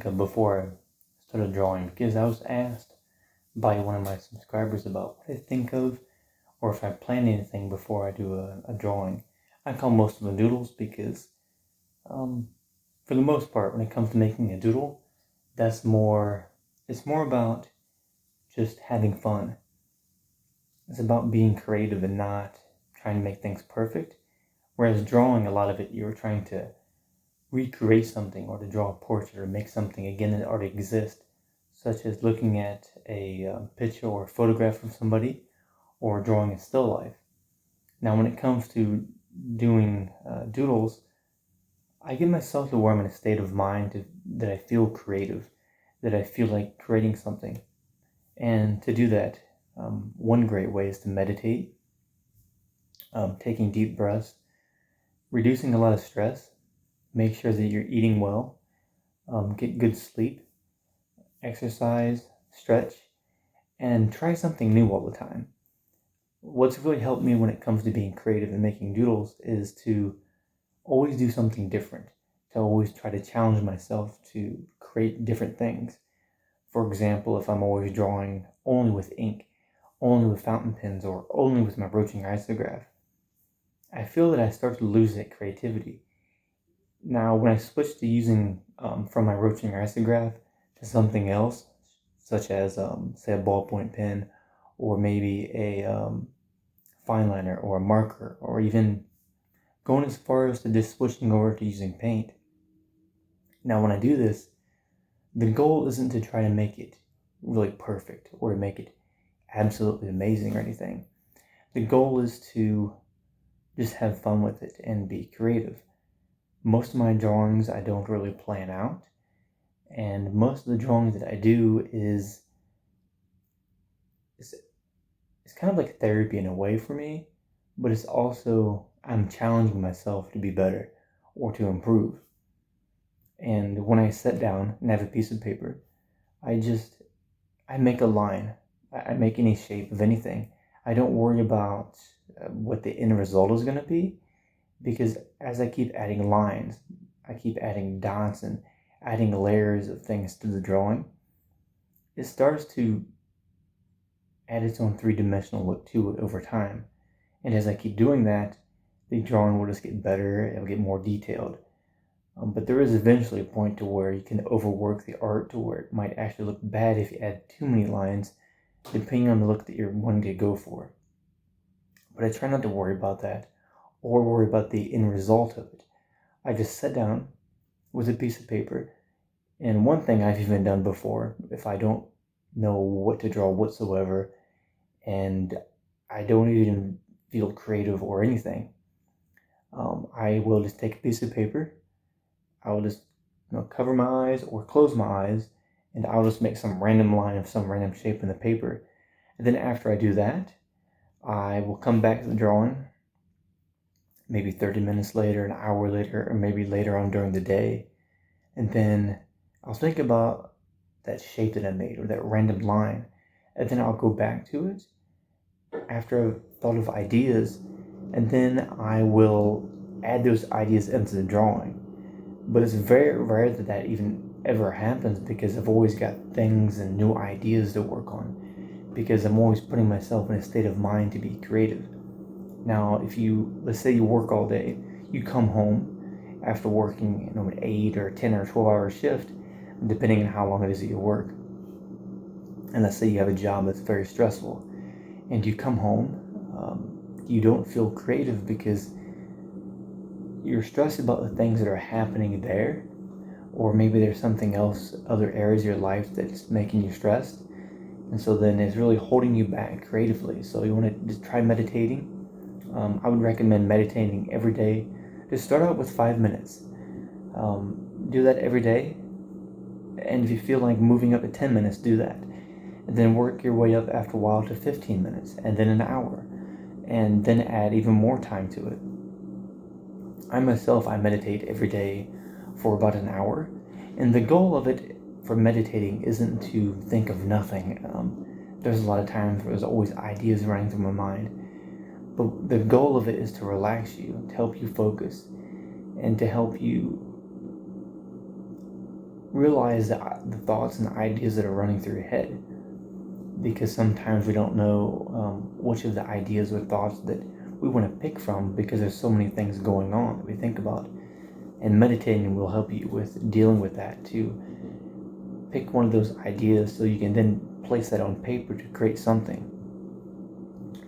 of before I started drawing, because I was asked by one of my subscribers about what I think of or if I plan anything before I do a drawing. I call most of them doodles because for the most part, when it comes to making a doodle, it's more about just having fun. It's about being creative and not trying to make things perfect. Whereas drawing, a lot of it, you're trying to recreate something or to draw a portrait or make something again that already exists, such as looking at a picture or a photograph of somebody or drawing a still life. Now, when it comes to doing doodles, I get myself to where I'm in a state of mind that I feel creative, that I feel like creating something. And to do that, one great way is to meditate, taking deep breaths, reducing a lot of stress, make sure that you're eating well, get good sleep, exercise, stretch, and try something new all the time. What's really helped me when it comes to being creative and making doodles is to always do something different, to always try to challenge myself to create different things. For example, if I'm always drawing only with ink, only with fountain pens, or only with my broaching isograph, I feel that I start to lose that creativity. Now, when I switch to using from my broaching isograph to something else, such as say a ballpoint pen, or maybe a fine liner or a marker, or even going as far as to just switching over to using paint. Now, when I do this, the goal isn't to try to make it really perfect or to make it absolutely amazing or anything. The goal is to just have fun with it and be creative. Most of my drawings I don't really plan out, and most of the drawings that I do is it's kind of like therapy in a way for me, but it's also I'm challenging myself to be better or to improve. And when I sit down and have a piece of paper, I make a line. I make any shape of anything. I don't worry about what the end result is going to be, because as I keep adding lines, I keep adding dots and adding layers of things to the drawing, it starts to add its own three-dimensional look to it over time. And as I keep doing that, the drawing will just get better, it'll get more detailed. But there is eventually a point to where you can overwork the art to where it might actually look bad if you add too many lines, depending on the look that you're wanting to go for. But I try not to worry about that or worry about the end result of it. I just sit down with a piece of paper, and one thing I've even done before, if I don't know what to draw whatsoever, and I don't even feel creative or anything, I will just take a piece of paper, I will just cover my eyes or close my eyes, and I'll just make some random line of some random shape in the paper. And then after I do that, I will come back to the drawing, maybe 30 minutes later, an hour later, or maybe later on during the day, and then I'll think about that shape that I made or that random line, and then I'll go back to it after I've thought of ideas, and then I will add those ideas into the drawing. But it's very rare that even ever happens, because I've always got things and new ideas to work on, because I'm always putting myself in a state of mind to be creative. Now, let's say you work all day, you come home after working an 8 or 10 or 12 hour shift, depending on how long it is that you work. And let's say you have a job that's very stressful, and you come home, you don't feel creative because you're stressed about the things that are happening there, or maybe there's something else, other areas of your life that's making you stressed, and so then it's really holding you back creatively. So you want to just try meditating. I would recommend meditating every day. Just start out with 5 minutes. Do that every day, and if you feel like moving up to 10 minutes, do that, and then work your way up after a while to 15 minutes, and then an hour, and then add even more time to it. I meditate every day for about an hour, and the goal of it for meditating isn't to think of nothing. There's a lot of times where there's always ideas running through my mind, but the goal of it is to relax you, to help you focus, and to help you realize the thoughts and the ideas that are running through your head, because sometimes we don't know which of the ideas or thoughts that we want to pick from, because there's so many things going on that we think about. And meditating will help you with dealing with that, to pick one of those ideas so you can then place that on paper to create something.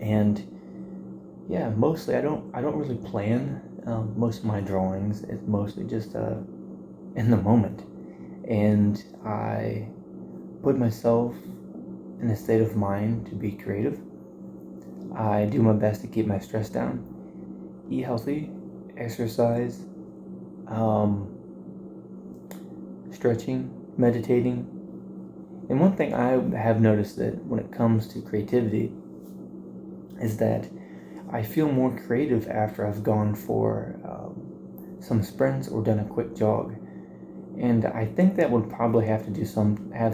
And yeah, mostly I don't really plan most of my drawings. It's mostly just in the moment, and I put myself in a state of mind to be creative. I do my best to keep my stress down, eat healthy, exercise, stretching, meditating. And one thing I have noticed, that when it comes to creativity, is that I feel more creative after I've gone for some sprints or done a quick jog. And I think that would probably have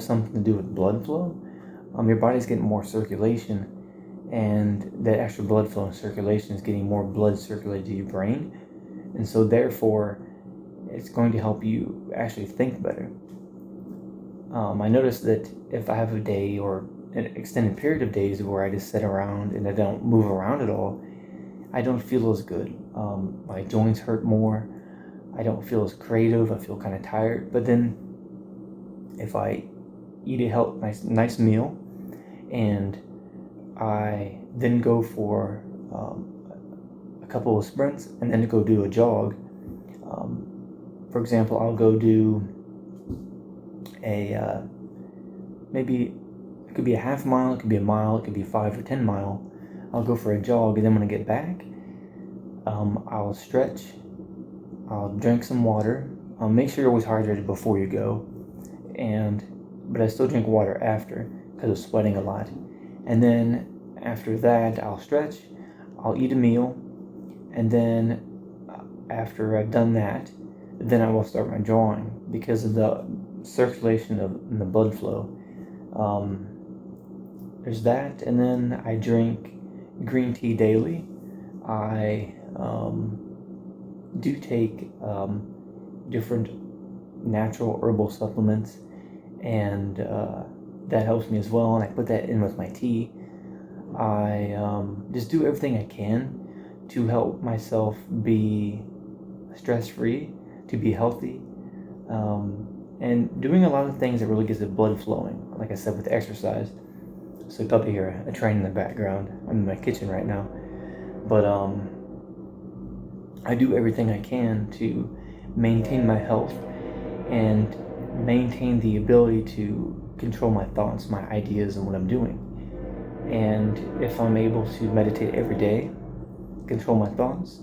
something to do with blood flow. Your body's getting more circulation, and that extra blood flow and circulation is getting more blood circulated to your brain. And so therefore, it's going to help you actually think better. I noticed that if I have a day or an extended period of days where I just sit around and I don't move around at all, I don't feel as good. My joints hurt more. I don't feel as creative. I feel kind of tired. But then if I eat a nice meal, and I then go for a couple of sprints and then go do a jog. For example, I'll go do maybe it could be a half mile, it could be a mile, it could be 5 or 10 mile. I'll go for a jog, and then when I get back, I'll stretch, I'll drink some water. Make sure you're always hydrated before you go, but I still drink water after because of sweating a lot. And then after that, I'll stretch, I'll eat a meal, and then after I've done that, then I will start my drawing because of the circulation and the blood flow. There's that, and then I drink green tea daily. I do take different natural herbal supplements, and that helps me as well, and I put that in with my tea. I just do everything I can to help myself be stress-free, to be healthy, and doing a lot of things that really gets the blood flowing, like I said, with exercise. So you probably hear a train in the background. I'm in my kitchen right now. But I do everything I can to maintain my health and maintain the ability to control my thoughts, my ideas, and what I'm doing. And if I'm able to meditate every day, control my thoughts,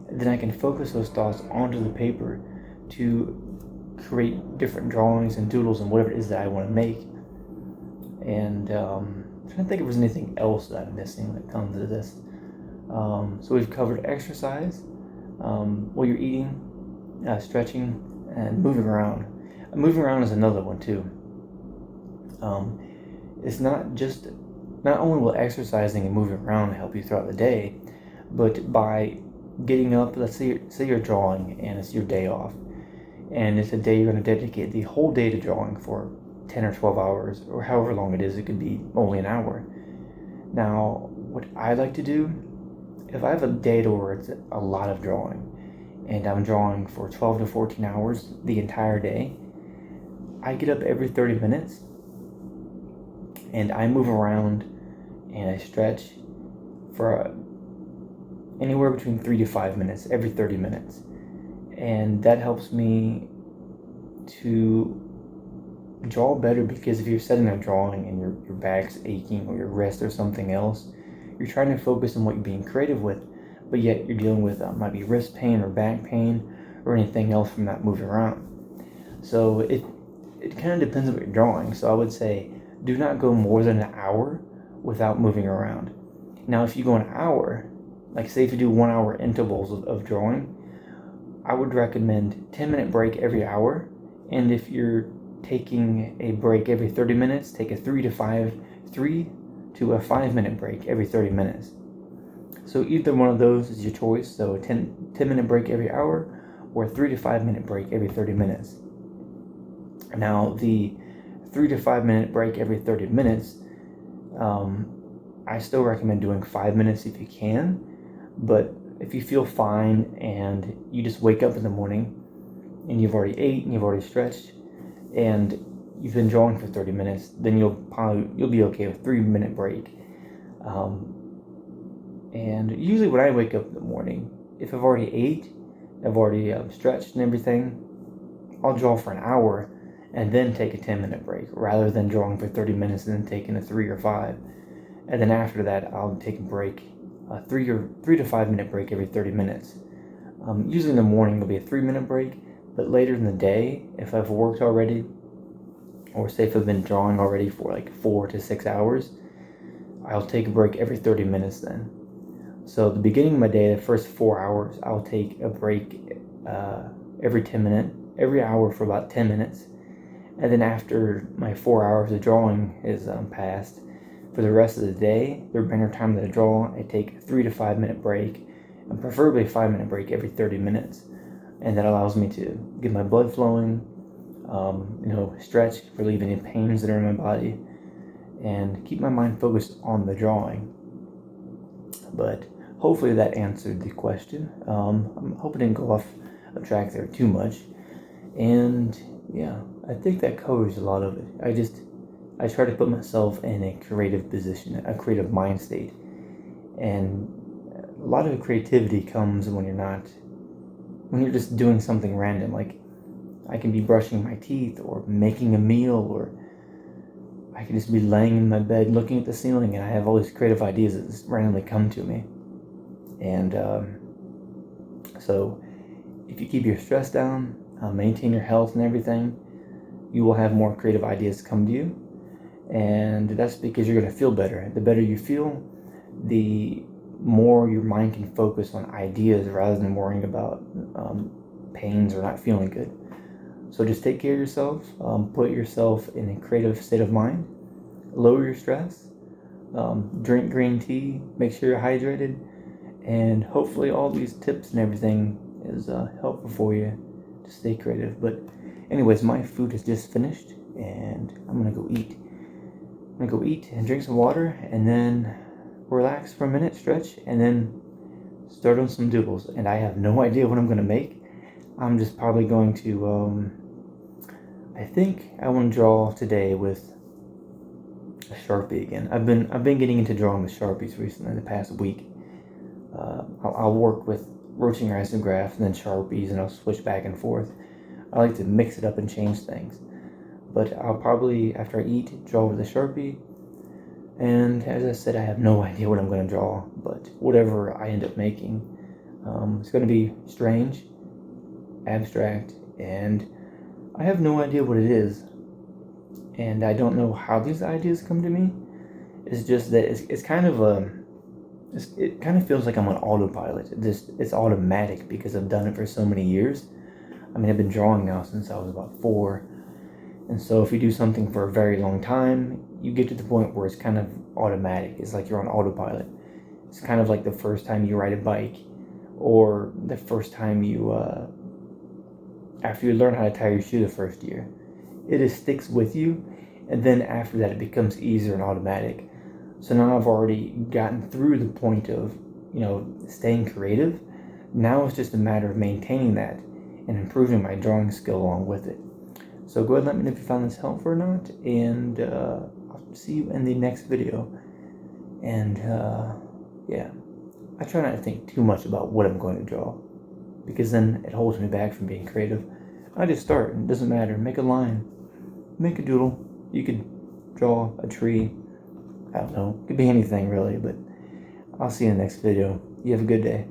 then I can focus those thoughts onto the paper to create different drawings and doodles and whatever it is that I want to make. And I'm trying to think if there's anything else that I'm missing when it comes to this. So we've covered exercise, while you're eating, stretching, and moving around. Moving around is another one too. It's not only will exercising and moving around help you throughout the day, but by getting up, let's say you're drawing and it's your day off, and it's a day you're going to dedicate the whole day to drawing for 10 or 12 hours, or however long it is. It could be only an hour. Now, what I like to do, if I have a day where it's a lot of drawing, and I'm drawing for 12 to 14 hours the entire day, I get up every 30 minutes, and I move around, and I stretch for anywhere between 3 to 5 minutes every 30 minutes. And that helps me to draw better, because if you're sitting there drawing and your back's aching, or your wrist or something else, you're trying to focus on what you're being creative with, but yet you're dealing with might be wrist pain or back pain or anything else from not moving around. So it kind of depends on what you're drawing. So I would say do not go more than an hour without moving around. Now, if you go an hour, like say if you do 1 hour intervals of drawing, I would recommend 10-minute break every hour. And if you're taking a break every 30 minutes, take a 3 to a 5-minute break every 30 minutes. So either one of those is your choice. So a 10-minute break every hour, or a 3 to 5 minute break every 30 minutes. Now, the 3 to 5 minute break every 30 minutes, I still recommend doing 5 minutes if you can, but if you feel fine and you just wake up in the morning and you've already ate and you've already stretched and you've been drawing for 30 minutes, then you'll be okay with 3 minute break. And usually when I wake up in the morning, if I've already ate, I've already stretched and everything, I'll draw for an hour and then take a 10-minute break rather than drawing for 30 minutes and then taking a 3 or 5. And then after that, I'll take a break, a 3 to 5 minute break every 30 minutes. Usually in the morning, there'll be a 3-minute break, but later in the day, if I've worked already, or say if I've been drawing already for like 4 to 6 hours, I'll take a break every 30 minutes then. So at the beginning of my day, the first 4 hours, I'll take a break every hour for about 10 minutes. And then after my 4 hours of drawing is passed, for the rest of the day, the remainder time that I draw, I take a 3 to 5 minute break, and preferably a 5-minute break every 30 minutes. And that allows me to get my blood flowing, stretch, relieve any pains that are in my body, and keep my mind focused on the drawing. But hopefully that answered the question. I'm hoping I didn't go off a track there too much. And yeah, I think that covers a lot of it. I try to put myself in a creative position, a creative mind state. And a lot of creativity comes when you're just doing something random. Like I can be brushing my teeth or making a meal, or I can just be laying in my bed looking at the ceiling and I have all these creative ideas that just randomly come to me. And so if you keep your stress down, maintain your health and everything, you will have more creative ideas come to you. And that's because you're going to feel better. The better you feel, the more your mind can focus on ideas rather than worrying about pains or not feeling good. So just take care of yourself, put yourself in a creative state of mind, lower your stress, drink green tea, make sure you're hydrated, and hopefully all these tips and everything is helpful for you to stay creative. But anyways, my food is just finished and I'm gonna go eat. I'm gonna go eat and drink some water and then relax for a minute, stretch, and then start on some doodles. And I have no idea what I'm gonna make. I'm just probably going to I think I want to draw today with a Sharpie again. I've been getting into drawing with Sharpies recently, the past week. I'll work with roaching risograph and then Sharpies, and I'll switch back and forth. I like to mix it up and change things. But I'll probably, after I eat, draw with a Sharpie. And as I said, I have no idea what I'm going to draw, but whatever I end up making, it's going to be strange, abstract, and I have no idea what it is. And I don't know how these ideas come to me. It's just that it kind of feels like I'm on autopilot. It's automatic because I've done it for so many years. I mean, I've been drawing now since I was about 4. And so if you do something for a very long time, you get to the point where it's kind of automatic. It's like you're on autopilot. It's kind of like the first time you ride a bike, or the first time you, after you learn how to tie your shoe the first year. It just sticks with you, and then after that it becomes easier and automatic. So now I've already gotten through the point of, staying creative. Now it's just a matter of maintaining that and improving my drawing skill along with it. So go ahead and let me know if you found this helpful or not, and I'll see you in the next video. And yeah, I try not to think too much about what I'm going to draw, because then it holds me back from being creative. I just start, and it doesn't matter. Make a line, make a doodle. You could draw a tree. I don't know, it could be anything really, but I'll see you in the next video. You have a good day.